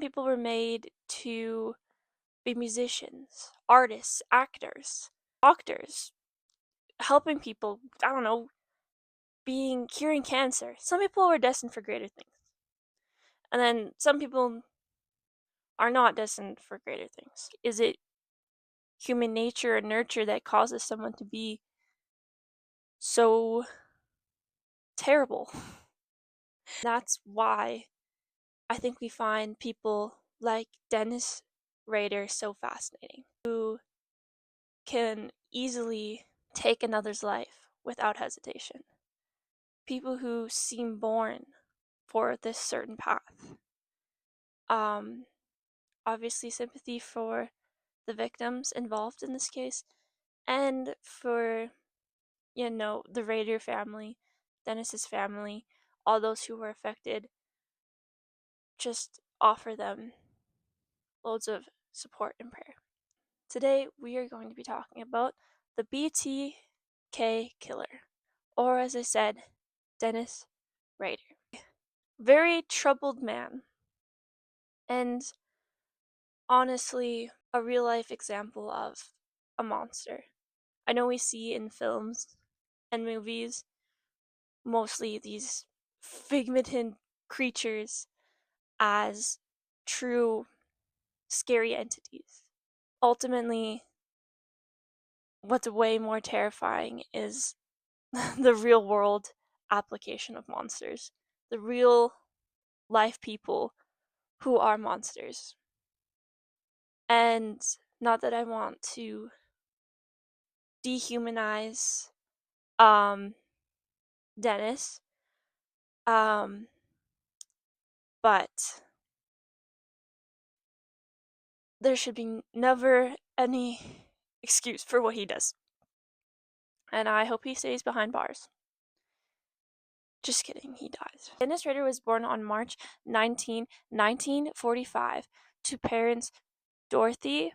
People were made to be musicians, artists, actors, doctors, helping people, I don't know, curing cancer. Some people were destined for greater things. And then some people are not destined for greater things. Is it human nature or nurture that causes someone to be so terrible? That's why I think we find people like Dennis Rader so fascinating, who can easily take another's life without hesitation. People who seem born for this certain path. Um, Obviously, sympathy for the victims involved in this case, and for, the Rader family, Dennis's family, all those who were affected. Just offer them loads of support and prayer. Today, we are going to be talking about the BTK killer, or as I said, Dennis Rader. Very troubled man, and honestly, a real life example of a monster. I know we see in films and movies mostly these figmented creatures as true scary entities. Ultimately, what's way more terrifying is the real world application of monsters, the real life people who are monsters. And not that I want to dehumanize um Dennis, um but there should be never any excuse for what he does. And I hope he stays behind bars. Just kidding, he dies. Dennis Rader was born on March 19, 1945, to parents Dorothy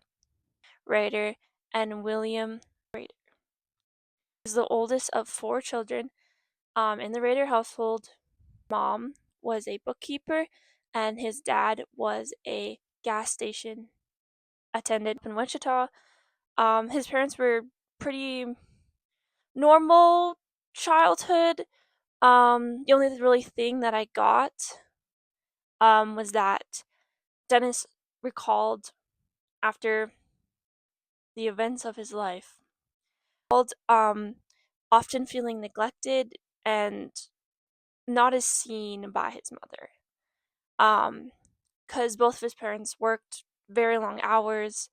Rader and William Rader. He was the oldest of four children in the Rader household. Mom was a bookkeeper, and his dad was a gas station attendant in Wichita. His parents were pretty normal childhood. The only really thing that I got was that Dennis recalled after the events of his life, called often feeling neglected and not as seen by his mother. Because both of his parents worked very long hours,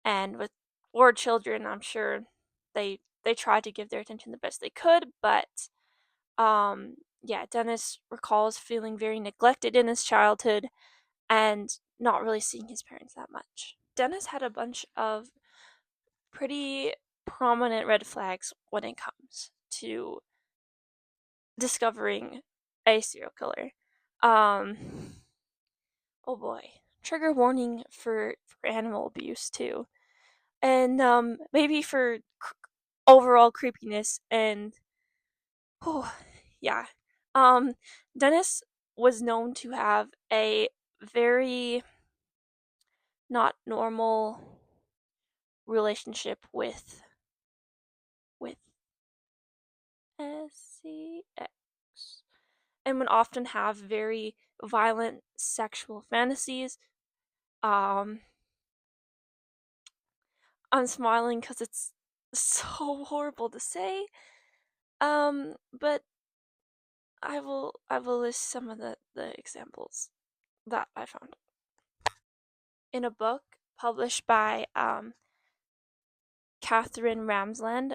and with four children, I'm sure they tried to give their attention the best they could, but yeah, Dennis recalls feeling very neglected in his childhood and not really seeing his parents that much. Dennis had a bunch of pretty prominent red flags when it comes to discovering a serial killer. Um, oh boy, trigger warning for animal abuse too, and maybe for overall creepiness and oh yeah. Um, Dennis was known to have a very not normal relationship with SCX, and would often have very violent sexual fantasies. Um, I'm smiling because it's so horrible to say. But I will list some of the examples that I found in a book published by Catherine Ramsland.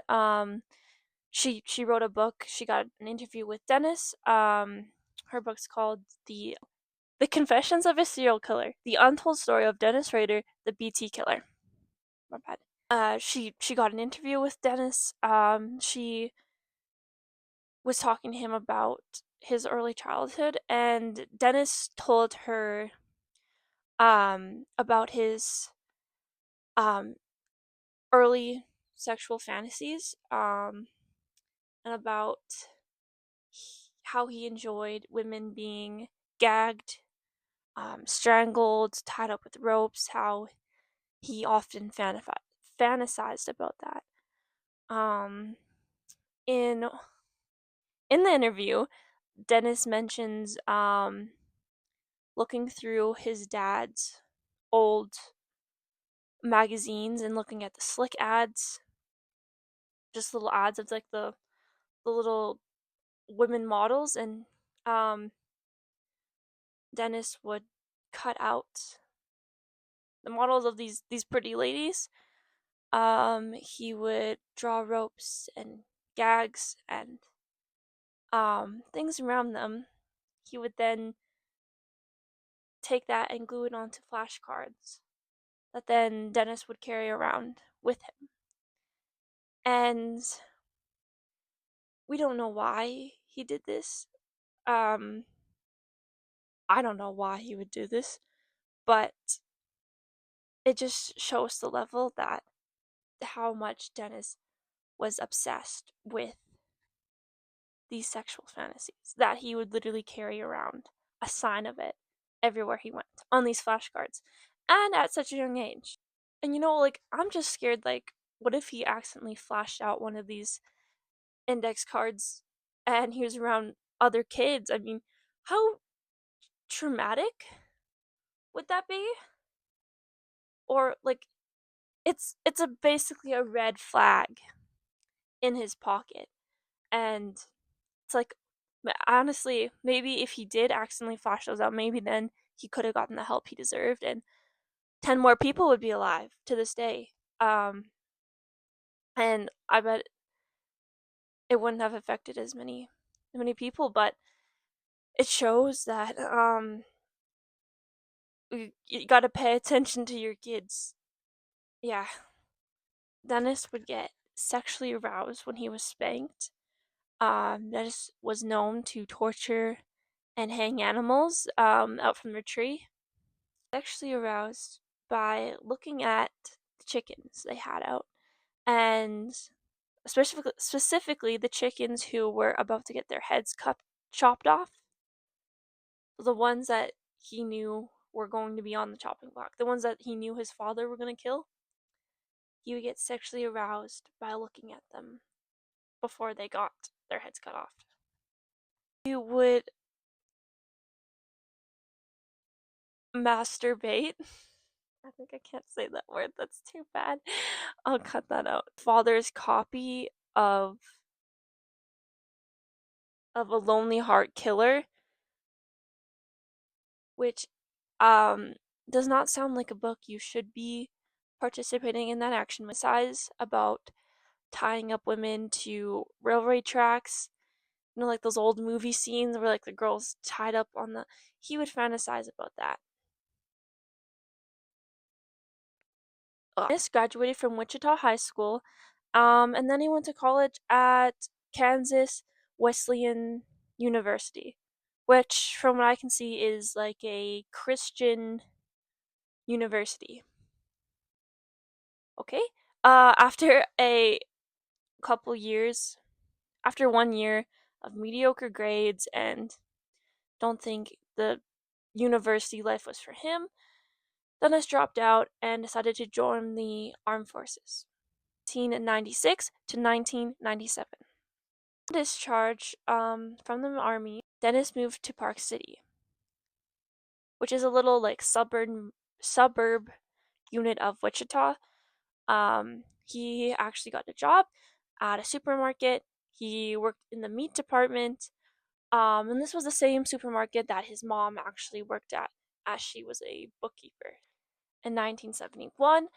She wrote a book. She got an interview with Dennis. Her book's called The Confessions of a Serial Killer: The Untold Story of Dennis Rader, the BT Killer. My bad. She got an interview with Dennis. She was talking to him about his early childhood, and Dennis told her about his um early sexual fantasies, and about how he enjoyed women being gagged strangled, tied up with ropes, how he often fantasized about that. Um, in in the interview, Dennis mentions looking through his dad's old magazines and looking at the slick ads, just little ads of like the little women models, and um, Dennis would cut out the models of these pretty ladies. He would draw ropes and gags and things around them. He would then take that and glue it onto flashcards that then Dennis would carry around with him. And we don't know why he did this. Um, I don't know why he would do this, but it just shows the level that how much Dennis was obsessed with these sexual fantasies that he would literally carry around a sign of it everywhere he went on these flashcards and at such a young age. And like I'm just scared, like what if he accidentally flashed out one of these index cards and he was around other kids? I mean, how traumatic would that be? Or like it's a basically a red flag in his pocket. And it's like, honestly, maybe if he did accidentally flash those out, maybe then he could have gotten the help he deserved, and 10 more people would be alive to this day. Um, and I bet it wouldn't have affected as many people, but it shows that you got to pay attention to your kids. Yeah, Dennis would get sexually aroused when he was spanked. Dennis was known to torture and hang animals out from their tree. Sexually aroused by looking at the chickens they had out, and specifically the chickens who were about to get their heads chopped off, the ones that he knew were going to be on the chopping block, the ones that he knew his father were going to kill. He would get sexually aroused by looking at them before they got their heads cut off. He would masturbate. I think I can't say that word. That's too bad. I'll cut that out. Father's copy of A Lonely Heart Killer, which um does not sound like a book you should be participating in that action with. Size about tying up women to railway tracks, like those old movie scenes where like the girls tied up on the he would fantasize about that. Dennis graduated from Wichita High School, and then he went to college at Kansas Wesleyan University, which, from what I can see, is like a Christian university. Okay. After a couple years, after 1 year of mediocre grades and don't think the university life was for him, Dennis dropped out and decided to join the armed forces. 1996 to 1997. Discharge from the army, Dennis moved to Park City, which is a little like suburb unit of Wichita. He actually got a job at a supermarket. He worked in the meat department. And this was the same supermarket that his mom actually worked at as she was a bookkeeper. In 1971,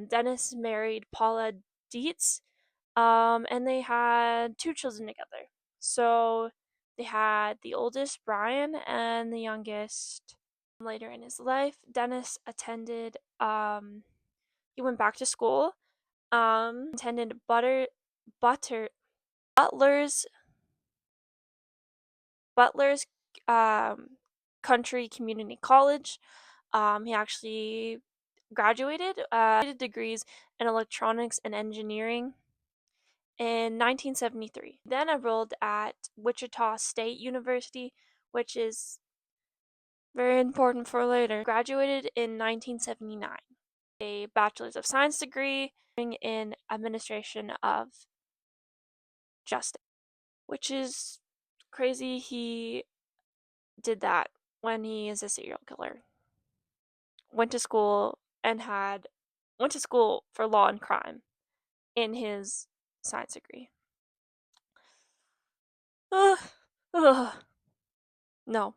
Dennis married Paula Dietz, and they had two children together. So they had the oldest, Brian, and the youngest. Later in his life, Dennis he went back to school, attended Butter, Butler's, Butler's, Country Community College. He actually graduated, degrees in electronics and engineering in 1973. Then enrolled at Wichita State University, which is Very important for later. Graduated in 1979. A Bachelor's of Science degree in Administration of Justice, which is crazy. He did that when he is a serial killer. Went to school and had went to school for law and crime in his science degree. Ugh, ugh. No.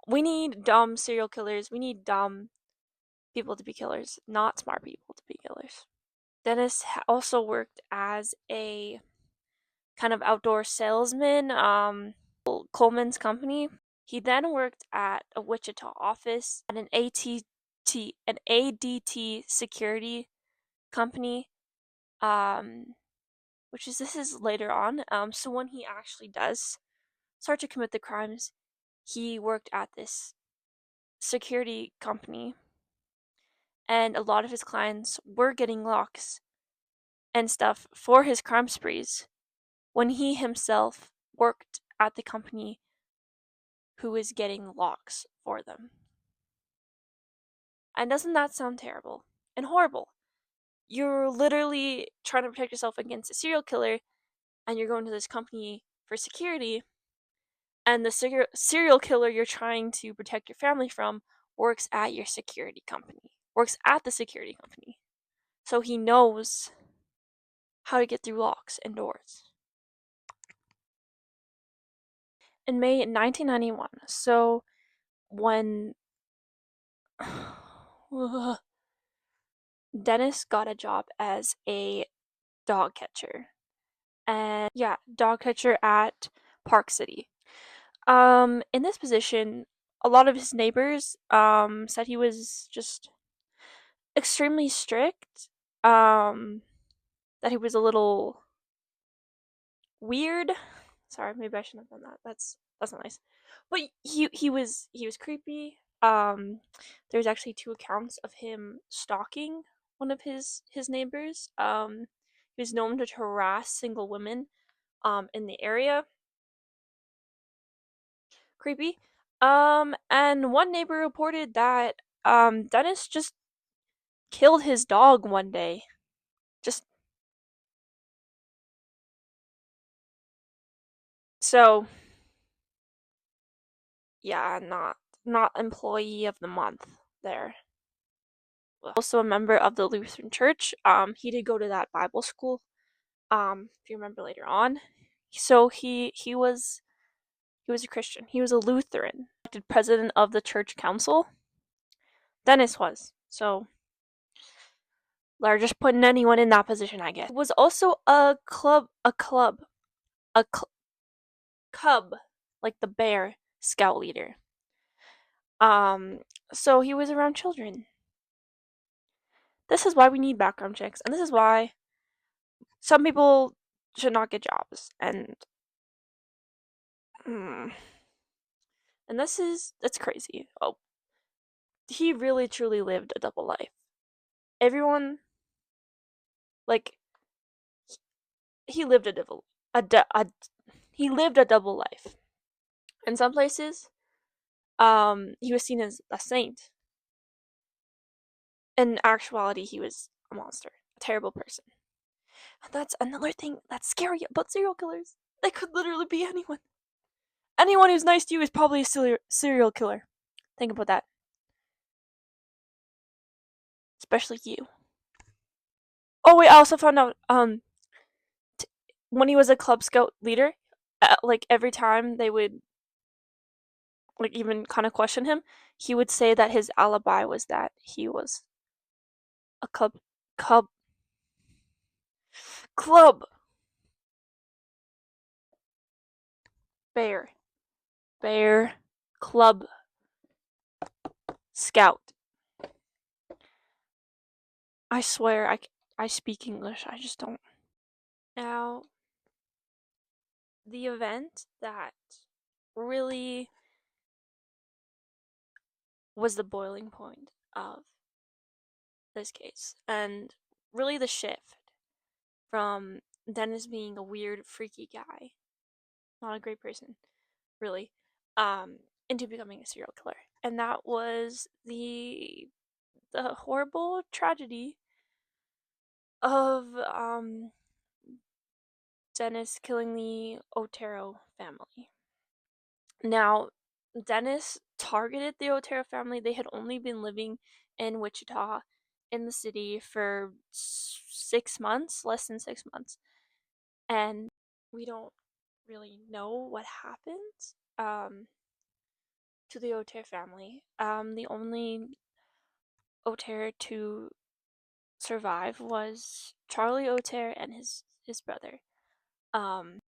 We need dumb serial killers. We need dumb people to be killers, not smart people to be killers. Dennis also worked as a kind of outdoor salesman, Coleman's company. He then worked at a Wichita office at an ADT security company, um, which is this is later on. So when he actually does start to commit the crimes, he worked at this security company, and a lot of his clients were getting locks and stuff for his crime sprees when he himself worked at the company who is getting locks for them. And doesn't that sound terrible and horrible? You're literally trying to protect yourself against a serial killer, and you're going to this company for security, and the serial killer you're trying to protect your family from works at your security company, works at the security company. So he knows how to get through locks and doors. In May 1991, so when Dennis got a job as a dog catcher. And yeah, dog catcher at Park City. In this position, a lot of his neighbors said he was just extremely strict. That he was a little weird. Sorry, maybe I shouldn't have done that. That's not nice. But he was creepy. There's actually two accounts of him stalking one of his neighbors. He was known to harass single women in the area. Creepy. And one neighbor reported that Dennis just killed his dog one day. Just so yeah, not employee of the month there. Also a member of the Lutheran Church. He did go to that Bible school. If you remember later on. So he was a Christian. He was a Lutheran. Elected president of the church council. Dennis was. So they're just putting anyone in that position, I guess. Was also a cub, like the bear scout leader. Um, so he was around children. This is why we need background checks, and this is why some people should not get jobs. Mm, and that's crazy. Oh, he really truly lived a double life. Everyone, like, he lived he lived a double life. In some places, he was seen as a saint. In actuality, he was a monster, a terrible person. And that's another thing that's scary about serial killers. They could literally be anyone. Anyone who's nice to you is probably a serial killer. Think about that. Especially you. Oh wait, I also found out when he was a Club Scout leader, like every time they would like even kind of question him, he would say that his alibi was that he was a cub club bear bear club scout. I swear I speak English. I just don't. Now, the event that really was the boiling point of this case, and really the shift from Dennis being a weird, freaky guy, not a great person, really, into becoming a serial killer. and that was the horrible tragedy of Dennis killing the Otero family. Now, Dennis targeted the Otero family. They had only been living in Wichita, in the city, for 6 months, less than 6 months, and we don't really know what happened to the Otero family. The only Otero to survive was Charlie Otero and his brother. I'm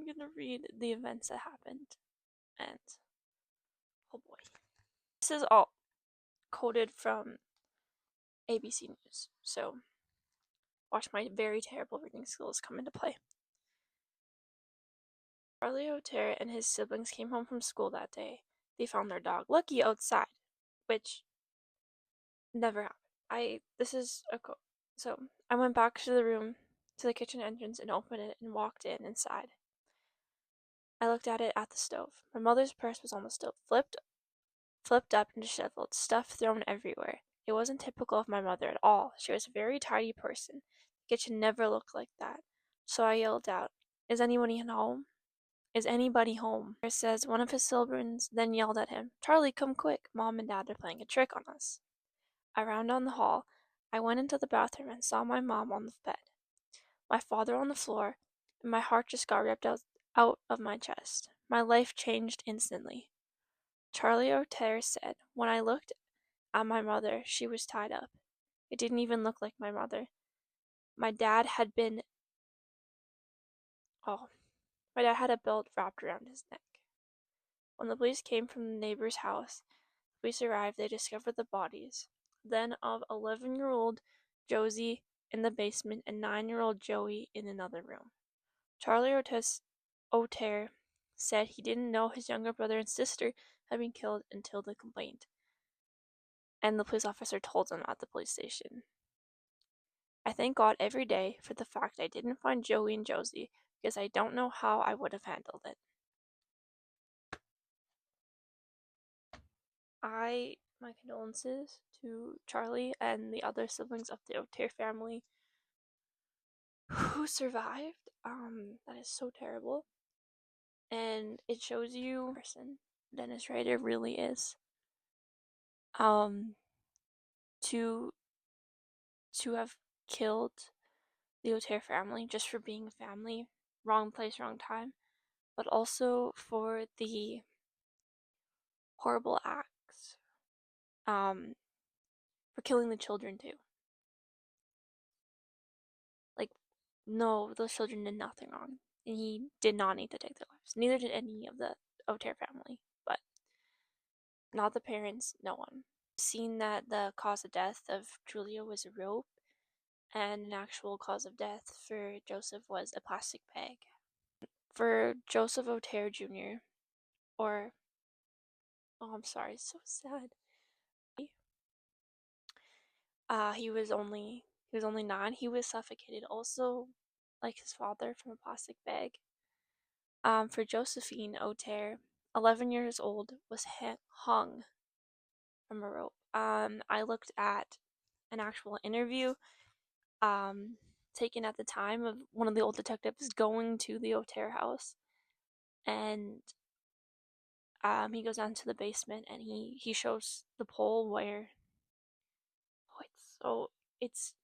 gonna read the events that happened, and oh boy, this is all quoted from ABC News. So watch my very terrible reading skills come into play. Charlie Otero and his siblings came home from school that day. They found their dog Lucky outside, which never happened. This is a quote. So I went back to the room, to the kitchen entrance, and opened it and walked inside. I looked at it at the stove. My mother's purse was on the stove, flipped up and disheveled, stuff thrown everywhere. It wasn't typical of my mother at all. She was a very tidy person. The kitchen never looked like that. So I yelled out, "Is anybody home? Is anybody home?" He says one of his siblings then yelled at him, "Charlie, come quick. Mom and Dad are playing a trick on us." I ran down the hall. I went into the bathroom and saw my mom on the bed, my father on the floor, and my heart just got ripped out of my chest. My life changed instantly. Charlie Otero said, "When I looked at my mother, she was tied up. It didn't even look like my mother. My dad had been, oh, my dad had a belt wrapped around his neck." When the police came from the neighbor's house, police arrived, they discovered the bodies. Then of 11-year-old Josie in the basement and 9-year-old Joey in another room. Charlie Otero said he didn't know his younger brother and sister had been killed until the complaint, and the police officer told them at the police station. I thank God every day for the fact I didn't find Joey and Josie, because I don't know how I would have handled it. My condolences to Charlie and the other siblings of the Otero family who survived. That is so terrible. And it shows you the person Dennis Rader really is. To have killed the Otero family just for being a family, wrong place, wrong time, but also for the horrible acts, for killing the children too. Like, no, those children did nothing wrong, and he did not need to take their lives. Neither did any of the Otero family, but not the parents, no one. Seen that the cause of death of Julia was a rope, and an actual cause of death for Joseph was a plastic bag. For Joseph Otero Jr., or, oh, I'm sorry, so sad. He was only 9. He was suffocated, also like his father, from a plastic bag. For Josephine Otero, 11 years old, was hung from a rope. I looked at an actual interview taken at the time of one of the old detectives going to the Otero house, and he goes down to the basement and he shows the pole where, it's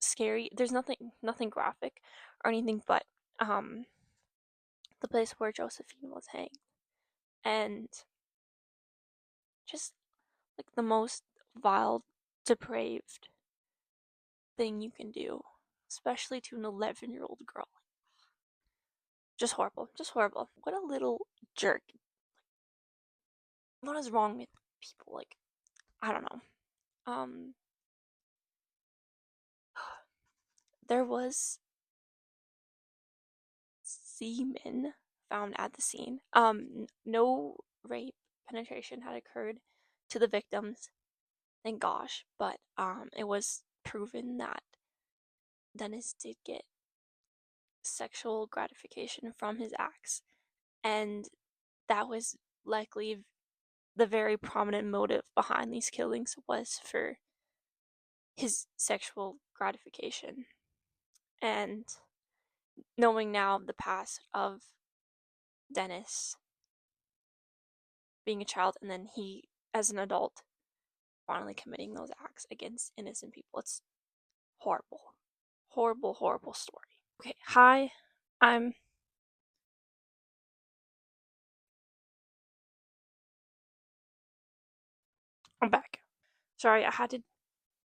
scary. There's nothing graphic or anything, but the place where Josephine was hanged, and just like the most vile, depraved thing you can do, especially to an 11-year-old girl. Just horrible, just horrible. What a little jerk. What is wrong with people? Like, I don't know. There was semen found at the scene. No rape, penetration had occurred to the victims, thank gosh, but it was proven that Dennis did get sexual gratification from his acts, and that was likely the very prominent motive behind these killings was for his sexual gratification. And knowing now the past of Dennis being a child and then he, as an adult, finally committing those acts against innocent people, it's horrible. Horrible, horrible story. Okay, hi, I'm I'm back. Sorry, I had to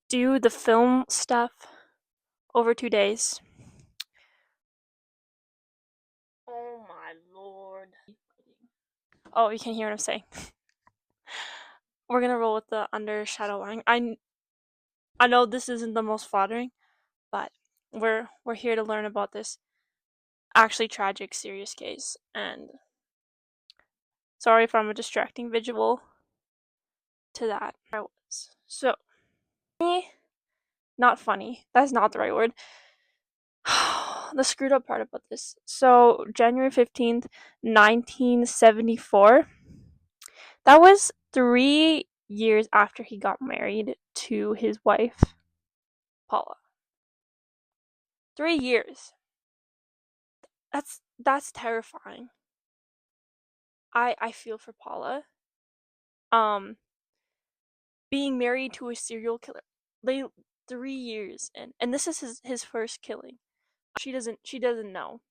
do the film stuff over 2 days. Oh my lord. Oh, you can hear what I'm saying. We're gonna roll with the undershadowing. I know this isn't the most flattering, but we're here to learn about this actually tragic, serious case. And sorry if I'm a distracting visual to that. I was so not funny. That's not the right word. The screwed up part about this. So January 15th, 1974. That was 3 years after he got married to his wife, Paula. 3 years. That's terrifying. I feel for Paula. Um, being married to a serial killer. They 3 years and this is his first killing. She doesn't know,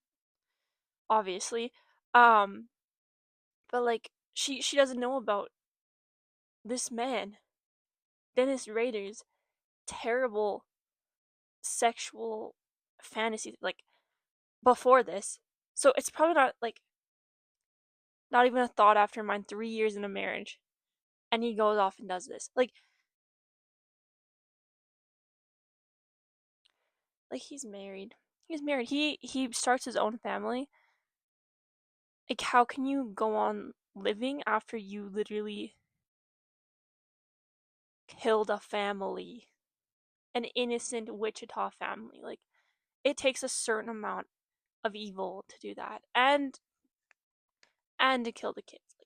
obviously. Um, but like she doesn't know about this man, Dennis Rader's terrible sexual fantasies like before this. So it's probably not like not even a thought after mine 3 years in a marriage. And he goes off and does this. Like he's married. He's married. He starts his own family. Like how can you go on living after you literally killed a family? An innocent Wichita family. Like it takes a certain amount of evil to do that. And to kill the kids. Like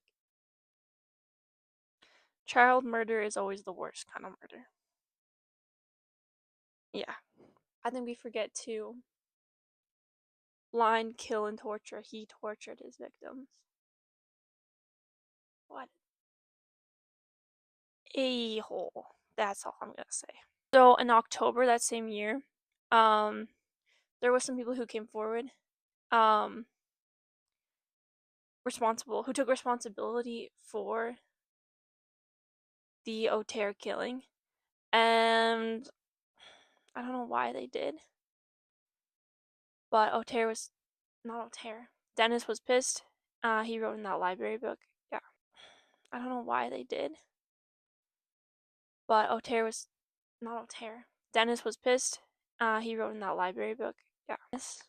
child murder is always the worst kind of murder. Yeah. I think we forget to blind kill and torture. He tortured his victims. What a hole. That's all I'm gonna say. So in October that same year, um, there was some people who came forward, um, who took responsibility for the O'Tare killing, and I don't know why they did, but O'Tare was not O'Tare. Dennis was pissed. He wrote in that library book. Yeah, I don't know why they did, but O'Tare was not O'Tare. Dennis was pissed. He wrote in that library book. Yeah. Dennis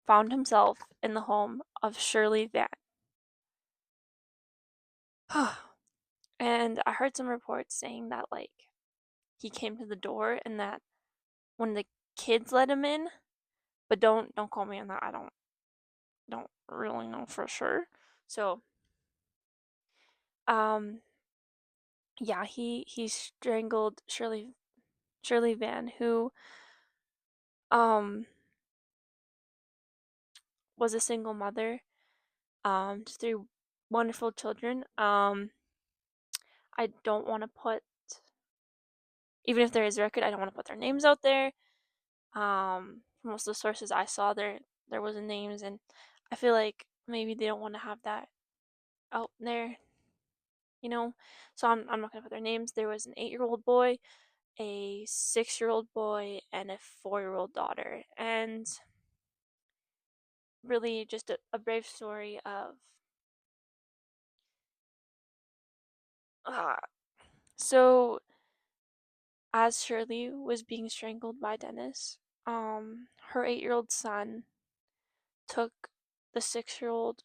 found himself in the home of Shirley Van. And I heard some reports saying that like he came to the door and that when the kids let him in, but don't call me on that. I don't really know for sure. So um yeah, he strangled Shirley Van, who um was a single mother to three wonderful children. I don't want to put, even if there is a record, I don't want to put their names out there. From most of the sources I saw, there wasn't names, and I feel like maybe they don't want to have that out there, you know. So I'm not gonna put their names. There was an 8-year-old boy, a 6-year-old boy, and a 4-year-old daughter, and really just a brave story of. Uh, so as Shirley was being strangled by Dennis, her 8-year-old son took his 6-year-old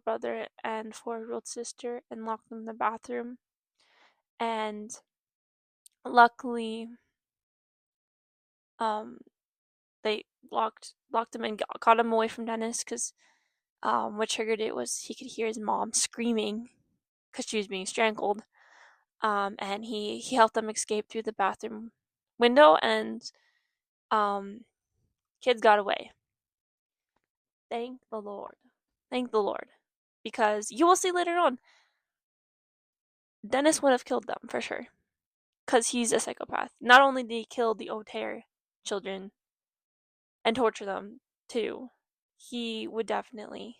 brother and 4-year-old sister and locked them in the bathroom. And luckily, um, they locked him and got him away from Dennis because what triggered it was he could hear his mom screaming because she was being strangled. And he helped them escape through the bathroom window, and um, kids got away. Thank the Lord. Thank the Lord. Because you will see later on, Dennis would have killed them for sure. Because he's a psychopath. Not only did he kill the O'Tear children and torture them too, he would definitely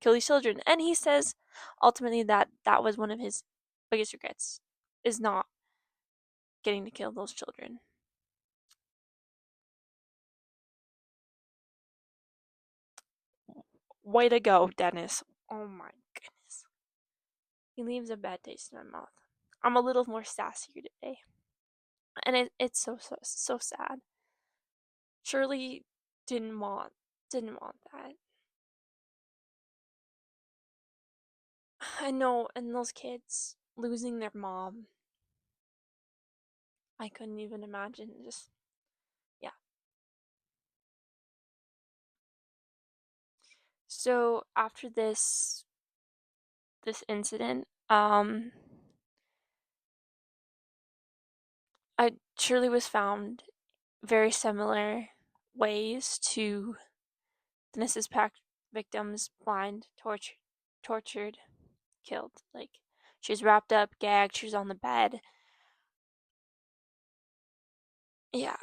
kill these children. And he says ultimately that that was one of his biggest regrets, is not getting to kill those children. Way to go, Dennis. Oh my goodness. He leaves a bad taste in my mouth. I'm a little more sassier today. And it's so sad. Shirley didn't want that. I know, and those kids losing their mom. I couldn't even imagine. Just yeah. So after this incident, I Shirley was found very similar ways to Dennis's pack victims: blind, tortured, killed. Like she's wrapped up, gagged, she's on the bed. Yeah.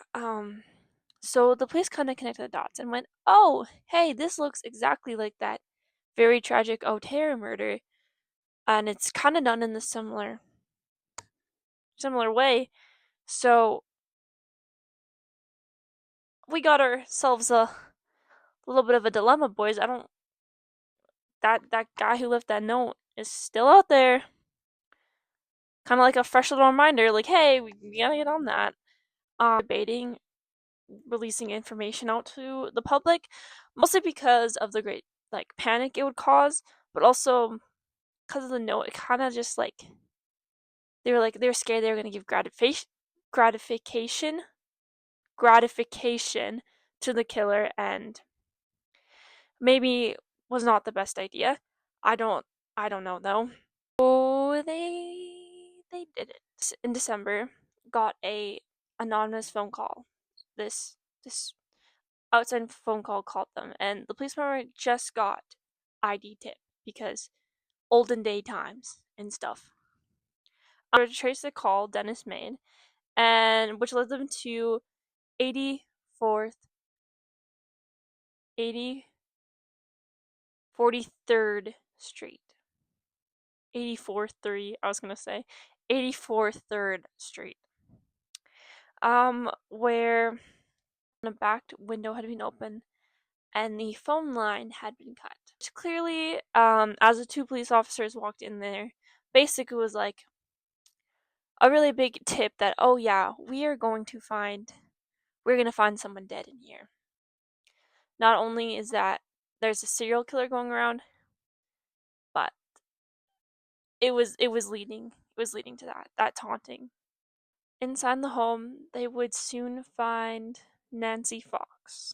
So the police kind of connected the dots and went, "Oh, hey, this looks exactly like that very tragic O'Tear murder, and it's kind of done in the similar way." So we got ourselves a little bit of a dilemma, boys. I don't that guy who left that note is still out there. Kind of like a fresh little reminder, like, hey, we gotta get on that. Debating releasing information out to the public, mostly because of the great like panic it would cause, but also because of the note. It kind of just they were scared they were gonna give gratification gratification to the killer, and maybe was not the best idea. I don't I don't know though. So they did it. In December, got a anonymous phone call. This outside phone call called them, and the police member just got ID tip because olden day times and stuff. To trace the call Dennis made, and which led them to 84th 80 43rd Street. 84th 3, I was gonna say 84th 3rd Street. Where the back window had been open and the phone line had been cut. Which clearly, as the two police officers walked in there, basically was like a really big tip that, oh yeah, we're gonna find someone dead in here. Not only is that there's a serial killer going around, but it was leading to that taunting. Inside the home, they would soon find Nancy Fox.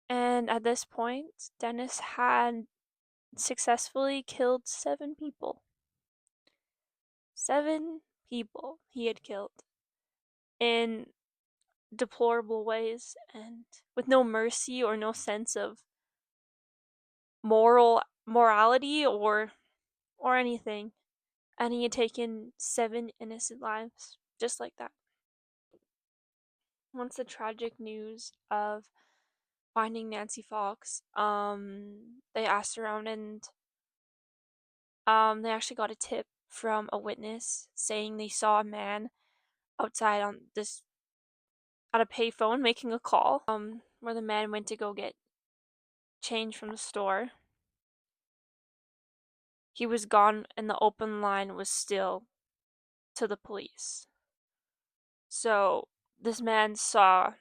And at this point, Dennis had successfully killed 7 people. 7 people he had killed in deplorable ways and with no mercy or no sense of morality or anything. And he had taken 7 innocent lives just like that. Once the tragic news of finding Nancy Fox, they asked around, and they actually got a tip from a witness saying they saw a man outside on this at a payphone making a call, where the man went to go get change from the store. He was gone, and the open line was still to the police. So this man saw,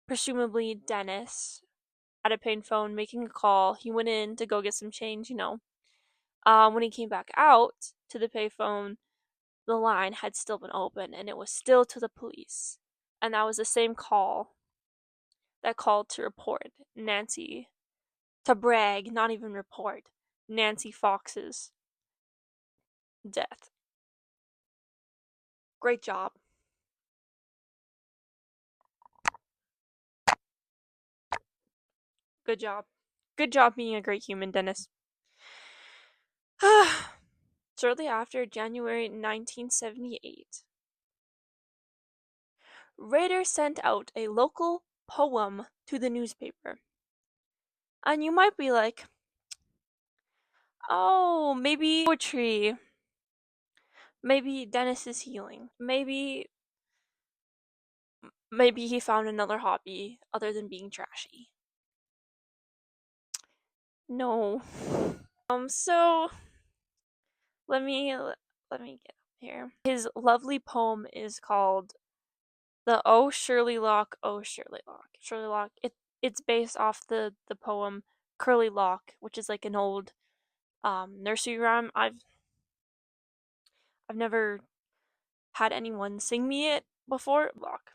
presumably Dennis, at a payphone making a call. He went in to go get some change. When he came back out to the payphone, the line had still been open, and it was still to the police. And that was the same call that called to report Nancy, to brag, not even report, Nancy Fox's death. Great job. Good job. Good job being a great human, Dennis. Shortly after January 1978, Rader sent out a local poem to the newspaper. And you might be like, oh, maybe poetry. Maybe Dennis is healing. Maybe he found another hobby other than being trashy. No. So let me get up here. His lovely poem is called The Oh Shirley Lock, Oh Shirley Lock. Shirley Lock. It's based off the poem Curly Lock, which is like an old nursery rhyme. I've never had anyone sing me it before. Lock.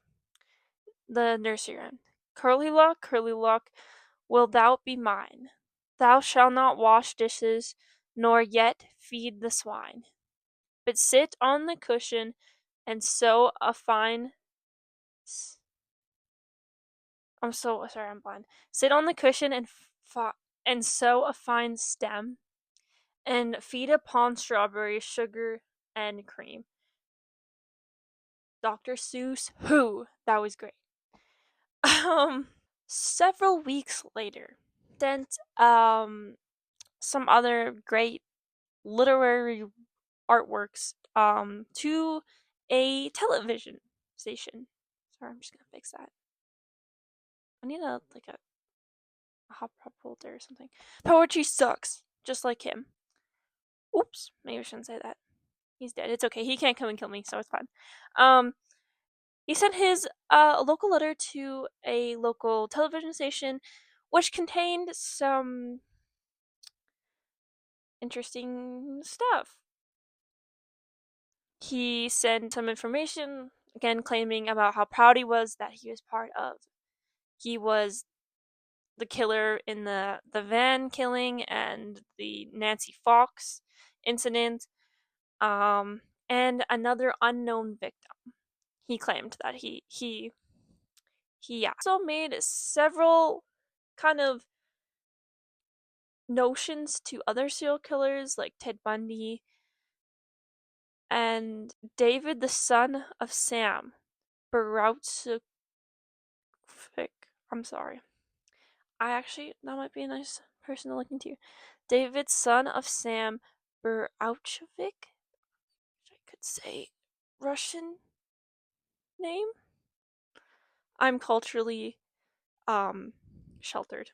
The nursery rhyme. Curly Lock, will thou be mine? Thou shalt not wash dishes, nor yet feed the swine, but sit on the cushion and sew a fine. I'm so sorry, I'm blind. Sit on the cushion and sew a fine stem, and feed upon strawberries, sugar, and cream. Dr. Seuss, who? That was great. Several weeks later, sent some other great literary artworks to a television station. Sorry, I'm just gonna fix that. I need a hot prop holder or something. Poetry sucks, just like him. Oops, maybe I shouldn't say that. He's dead. It's okay. He can't come and kill me, so it's fine. He sent his local letter to a local television station, which contained some interesting stuff. He sent some information, again claiming about how proud he was that he was part of. He was the killer in the van killing and the Nancy Fox incident, and another unknown victim. He claimed that he also made several kind of notions to other serial killers like Ted Bundy and David, the son of Sam Baroutsovich. I'm sorry. That might be a nice person to look into. David, son of Sam Baroutsovich. I could say Russian name. I'm culturally sheltered.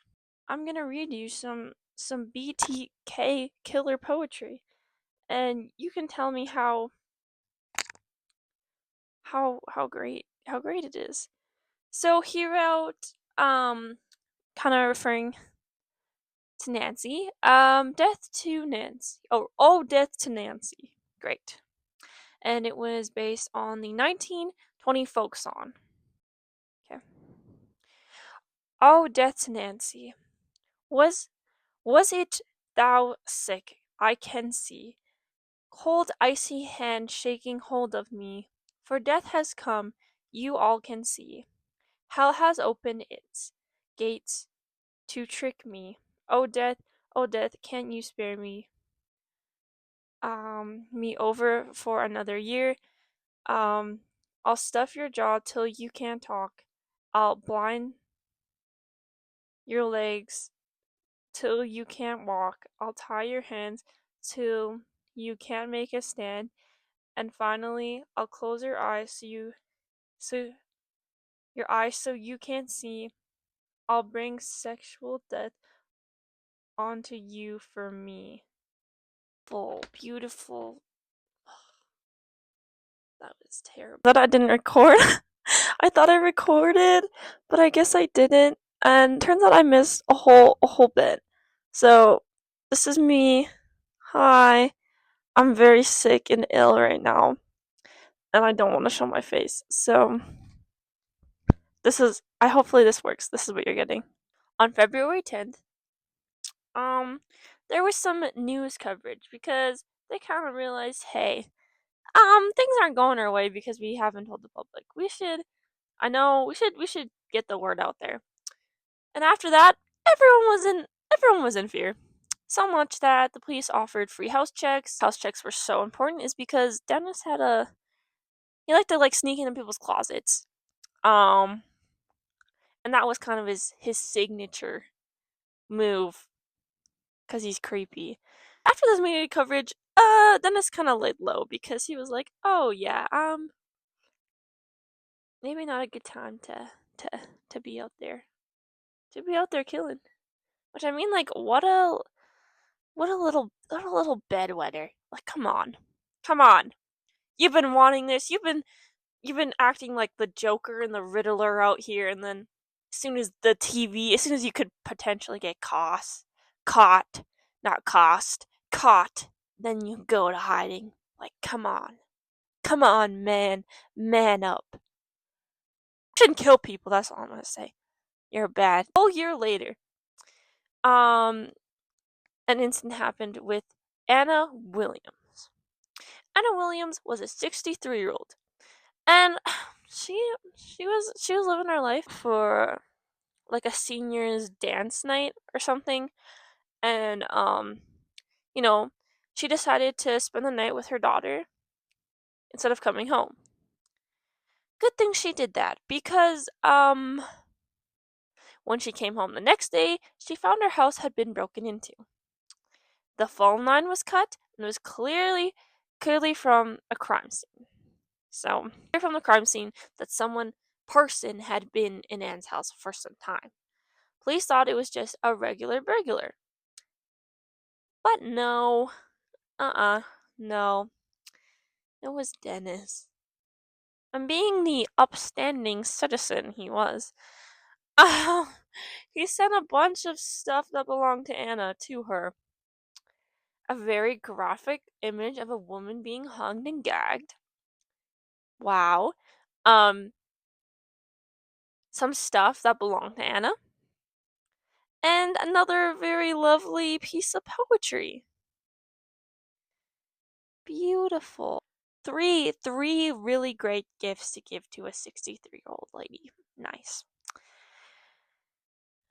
I'm gonna read you some BTK killer poetry, and you can tell me how great it is. So he wrote kind of referring to Nancy. Death to Nancy. Oh, Death to Nancy. Great. And it was based on the 1920 folk song. Okay. Oh, Death to Nancy. Was was it thou sick? I can see. Cold icy hand shaking hold of me. For death has come, you all can see. Hell has opened its gates to trick me. Oh death, can't you spare me? Me over for another year. Um, I'll stuff your jaw till you can't talk. I'll blind your legs till you can't walk. I'll tie your hands till you can't make a stand. And finally, I'll close so your eyes so you can't see. I'll bring sexual death onto you for me. Full, beautiful. That was terrible. That I didn't record. I thought I recorded, but I guess I didn't. And turns out I missed a whole bit. So this is me. Hi. I'm very sick and ill right now, and I don't want to show my face. So I hopefully this works. This is what you're getting. On February 10th, um there was some news coverage because they kind of realized, hey, things aren't going our way because we haven't told the public. I know, we should get the word out there. And after that, everyone was in fear. So much that the police offered free house checks. House checks were so important is because Dennis he liked to like sneak into people's closets. Um and that was kind of his signature move because he's creepy. After this media coverage, Dennis kind of laid low because he was like, "Oh yeah, maybe not a good time to to be out there, killing." Which I mean, like, what a little bedwetter. Like, come on. You've been wanting this. You've been acting like the Joker and the Riddler out here, and then as soon as you could potentially get caught, then you go to hiding. Like, come on, man up. Shouldn't kill people. That's all I'm gonna say. You're bad. A whole year later, um, an incident happened with Anna Williams. Anna Williams was a 63-year-old, and she was living her life for like a seniors dance night or something, and you know, she decided to spend the night with her daughter instead of coming home. Good thing she did that because when she came home the next day, she found her house had been broken into. The phone line was cut and it was clearly from a crime scene. So, clear from the crime scene that person had been in Anne's house for some time. Police thought it was just a regular burglar. But no, no, it was Dennis. And being the upstanding citizen he was, he sent a bunch of stuff that belonged to Anna to her. A very graphic image of a woman being hung and gagged. Wow. Um, some stuff that belonged to Anna. And another very lovely piece of poetry. Beautiful. Three really great gifts to give to a 63-year-old lady. Nice.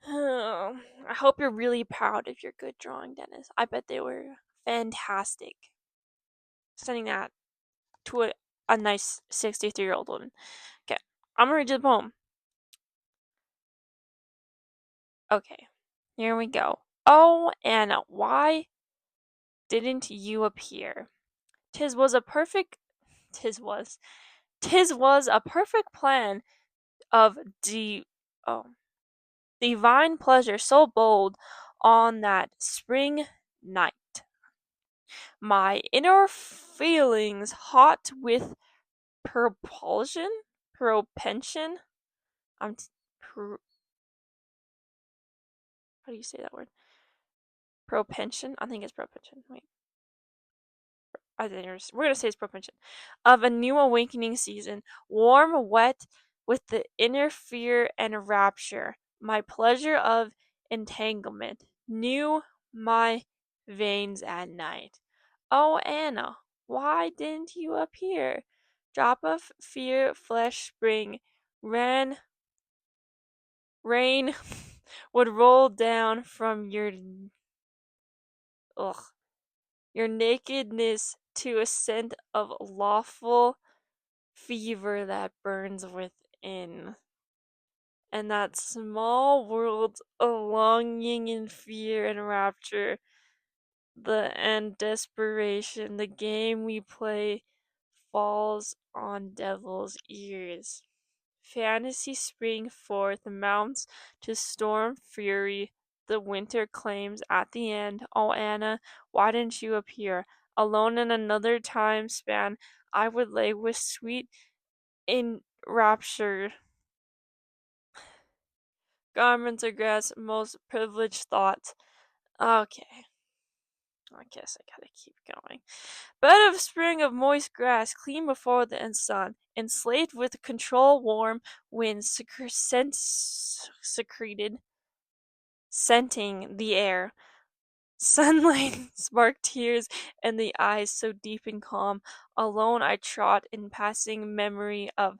I hope you're really proud of your good drawing, Dennis. I bet they were fantastic. Sending that to a nice 63-year-old woman. Okay, I'm gonna read you the poem. Okay, here we go. Oh, Anna, why didn't you appear? Tis was a perfect, tis was a perfect plan of oh, divine pleasure so bold on that spring night. My inner feelings hot with propulsion? Propension? I'm how do you say that word? Propension? I think it's propension. Wait. We're gonna say it's propension. Of a new awakening season, warm, wet, with the inner fear and rapture. My pleasure of entanglement knew my veins at night. Oh, Anna, why didn't you appear? Drop of fear, flesh spring, rain would roll down from ugh, your nakedness to a scent of lawful fever that burns within. And that small world of longing and fear and rapture, and desperation, the game we play falls on devil's ears. Fantasy spring forth mounts to storm fury. The winter claims at the end. Oh, Anna, why didn't you appear? Alone in another time span, I would lay with sweet enraptured garments of grass, most privileged thoughts. Okay, I guess I gotta keep going. Bed of spring of moist grass, clean before the sun, enslaved with control warm winds secreted, scenting the air. Sunlight sparked tears in the eyes so deep and calm. Alone I trot in passing memory of,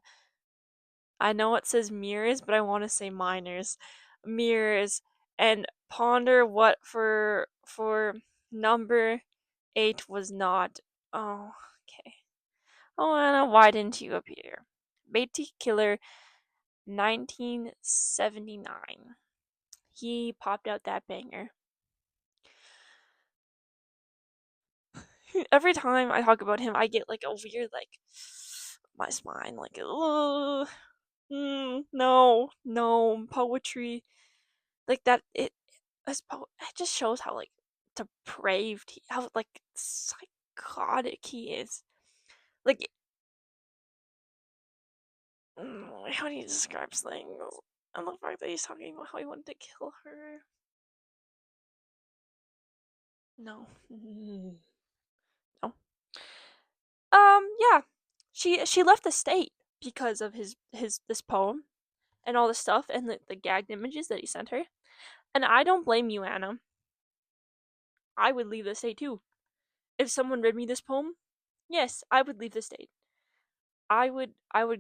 I know it says mirrors, but I want to say minors. Mirrors, and ponder what for number 8 was not. Oh, okay. Oh, Anna, why didn't you appear? Beatty Killer 1979. He popped out that banger. Every time I talk about him, I get like a weird like my spine like ugh, no poetry like that. It just shows how like depraved, how like psychotic he is. Like, how do you describe things? And the fact that he's talking about how he wanted to kill her. No. No. Yeah. She left the state because of his this poem and all the stuff and the gagged images that he sent her. And I don't blame you, Anna. I would leave the state too. If someone read me this poem, yes, I would leave the state. I would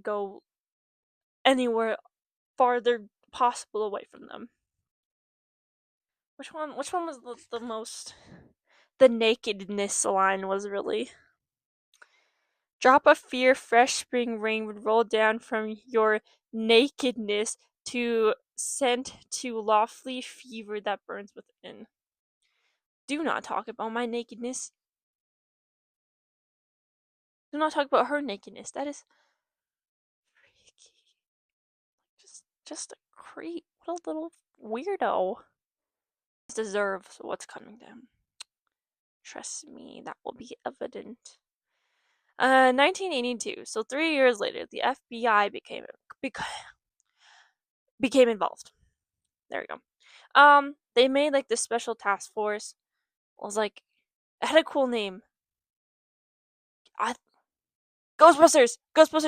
go anywhere farther possible away from them. Which one was the most, the nakedness line was really, drop of fear, fresh spring rain would roll down from your nakedness to scent to lawfully fever that burns within. Do not talk about my nakedness. Do not talk about her nakedness. That is freaky. Just a creep. What a little weirdo. Deserves what's coming to him. Trust me, that will be evident. 1982. So 3 years later, the FBI became involved. There we go. They made like this special task force. It was like, it had a cool name. I, Ghostbusters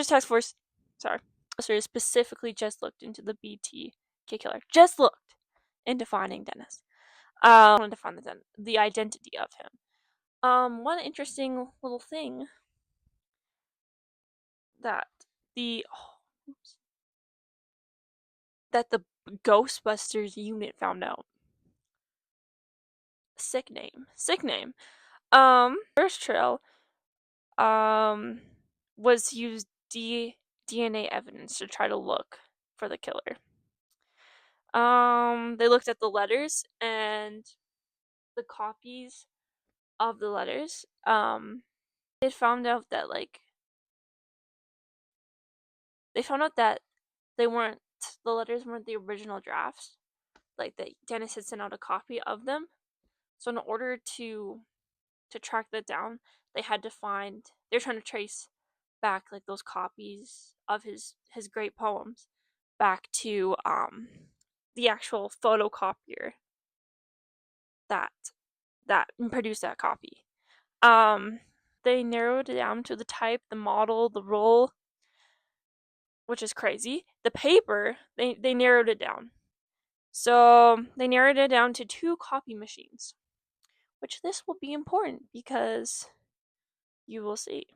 Task Force. Sorry. So specifically just looked into the BTK killer. Just looked into finding Dennis. Wanted to find the identity of him. One interesting little thing that the that the Ghostbusters unit found out. Sick name. Sick name. First trail was used DNA evidence to try to look for the killer. They looked at the letters and the copies of the letters. They found out that they weren't the letters weren't the original drafts. Like that Dennis had sent out a copy of them. So in order to track that down, they're trying to trace back like those copies of his great poems back to the actual photocopier that produced that copy. Um they narrowed it down to the type, the model, the role, which is crazy. The paper, they narrowed it down. So they narrowed it down to 2 copy machines, which this will be important because you will see.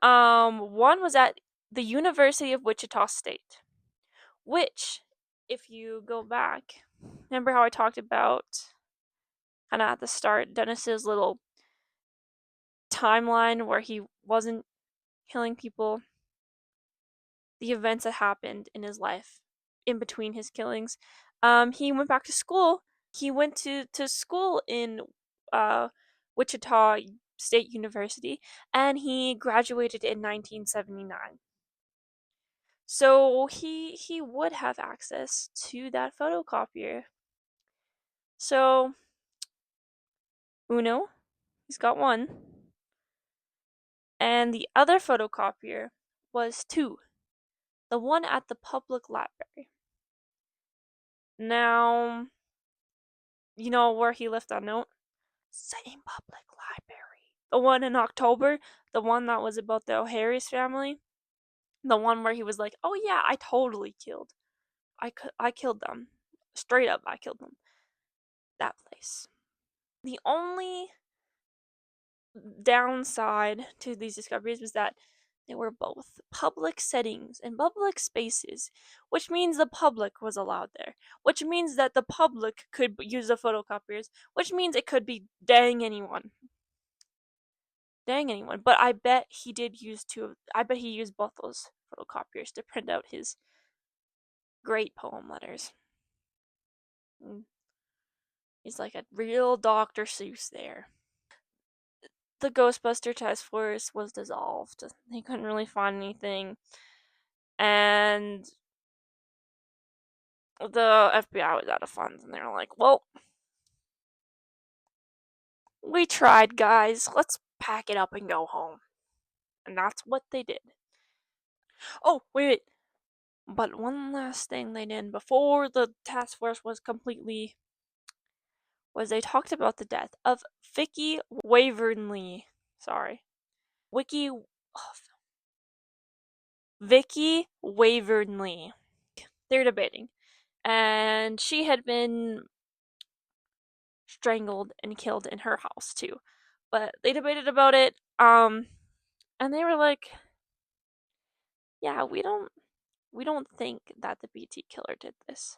One was at the University of Wichita State, which, if you go back, remember how I talked about kind of at the start Dennis's little timeline where he wasn't killing people, the events that happened in his life in between his killings. He went back to school. He went to school in Wichita State University, and he graduated in 1979. So he would have access to that photocopier. So Uno, he's got one, and the other photocopier was 2, the one at the public library. Now, you know where he left that note? Same public library. The one in October, the one that was about the O'Harris family, the one where he was like, "Oh yeah, I totally killed. I killed them. Straight up, I killed them." That place. The only downside to these discoveries was that they were both public settings and public spaces, which means the public was allowed there, which means that the public could use the photocopiers, which means it could be dang anyone. Dang anyone. But I bet he did use I bet he used both those photocopiers to print out his great poem letters. Mm. He's like a real Dr. Seuss there. The Ghostbuster task force was dissolved. They couldn't really find anything. And the FBI was out of funds, and they were like, well, we tried, guys. Let's pack it up and go home. And that's what they did. Oh, wait. But one last thing they did before the task force was completely was they talked about the death of Vicky Waverly. Sorry. Vicky Waverly. They're debating. And she had been strangled and killed in her house too. But they debated about it, and they were like, yeah, we don't think that the BT killer did this.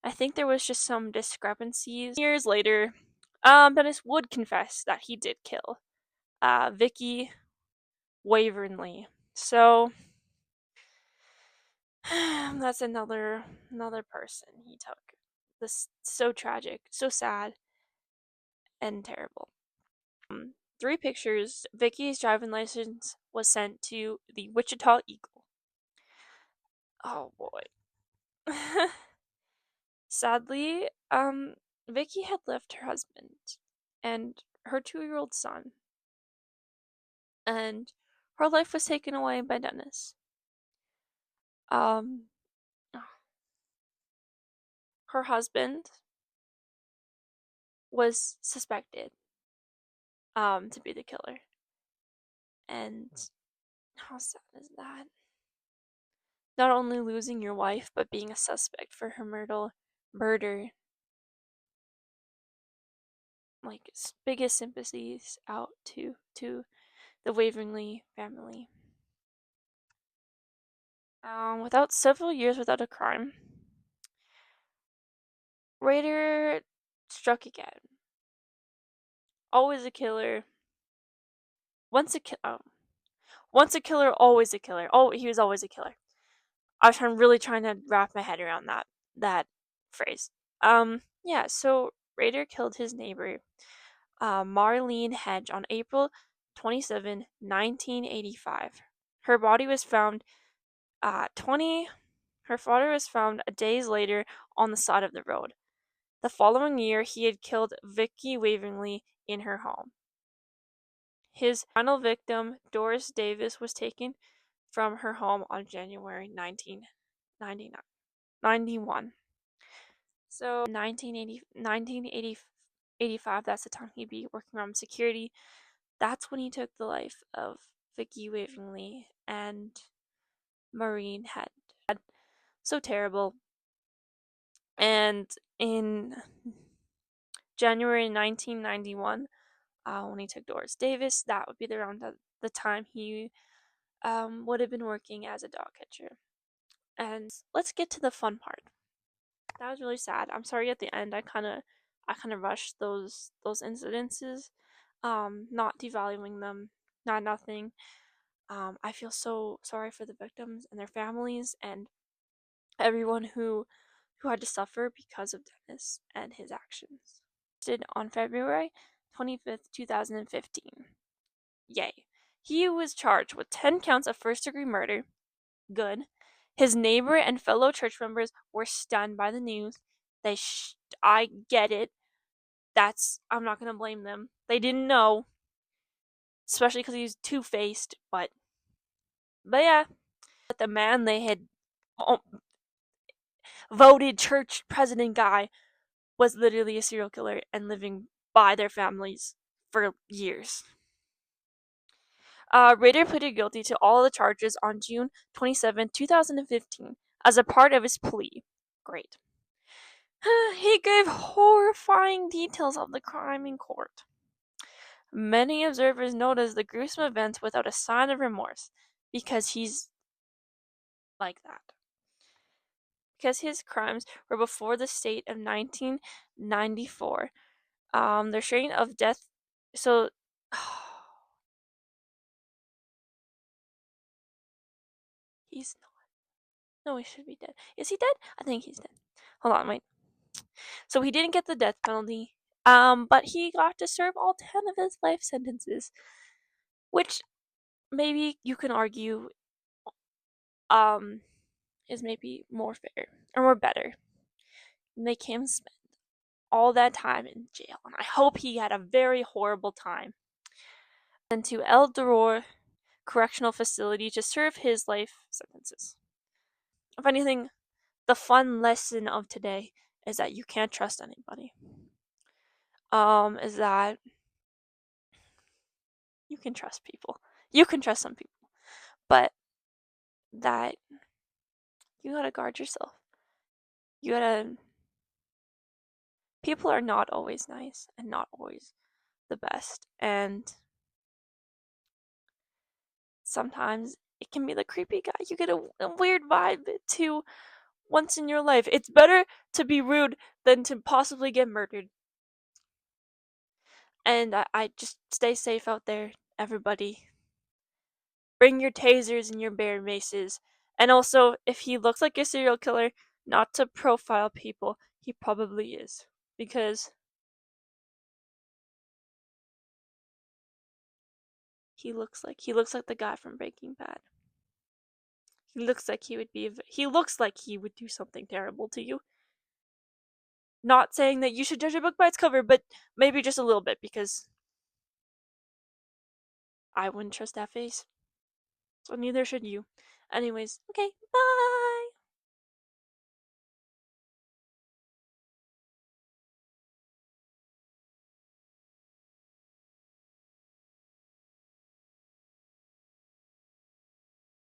I think there was just some discrepancies. Years later, Dennis would confess that he did kill Vicky Waverly. So that's another person he took. This so tragic, so sad, and terrible. 3 pictures. Vicky's driving license was sent to the Wichita Eagle. Oh boy. Sadly, Vicky had left her husband and her 2-year-old son, and her life was taken away by Dennis. Um, her husband was suspected, to be the killer. And how sad is that? Not only losing your wife, but being a suspect for her murder. Like, biggest sympathies out to the Waverly family. Without several years without a crime, Raider struck again. Always a killer. Once a once a killer, always a killer. Oh, he was always a killer. I was really trying to wrap my head around that phrase. Yeah. So Raider killed his neighbor, Marlene Hedge, on April 27, 1985. Her body was found 20 Her father was found a days later on the side of the road. The following year, he had killed Vicky Waverly in her home. His final victim, Doris Davis, was taken from her home on January 1991. So 1985, that's the time he'd be working on security. That's when he took the life of Vicky Waverly and Maureen Head. So terrible. And in January 1991, when he took Doris Davis, that would be around the time he would have been working as a dog catcher. And let's get to the fun part. That was really sad. I'm sorry at the end. I kind of rushed those incidences, not devaluing them, not nothing. I feel so sorry for the victims and their families and everyone who had to suffer because of Dennis and his actions. On February 25th, 2015. Yay. He was charged with 10 counts of first-degree murder. Good. His neighbor and fellow church members were stunned by the news. I get it. I'm not going to blame them. They didn't know, especially because he was two-faced, but yeah. But the man they had voted church president guy was literally a serial killer and living by their families for years. Rader pleaded guilty to all the charges on June 27, 2015, as a part of his plea. Great. He gave horrifying details of the crime in court. Many observers noticed the gruesome events without a sign of remorse because he's like that. Because his crimes were before the state of 1994. They're sharing of death. So, he's not. No, he should be dead. Is he dead? I think he's dead. Hold on, wait. So he didn't get the death penalty. But he got to serve all 10 of his life sentences, which maybe you can argue um is maybe more fair or more better. Make him spend all that time in jail, and I hope he had a very horrible time. And to El Doror Correctional Facility to serve his life sentences. If anything, the fun lesson of today is that you can't trust anybody. Is that you can trust people. You can trust some people, but that you gotta guard yourself. You gotta. People are not always nice and not always the best, and sometimes it can be the creepy guy. You get a weird vibe too once in your life. It's better to be rude than to possibly get murdered. And I just stay safe out there, everybody. Bring your tasers and your bear maces. And also, if he looks like a serial killer, not to profile people, he probably is. Because he looks like the guy from Breaking Bad. He looks like he would do something terrible to you. Not saying that you should judge a book by its cover, but maybe just a little bit because I wouldn't trust that face. So neither should you. Anyways, okay, bye.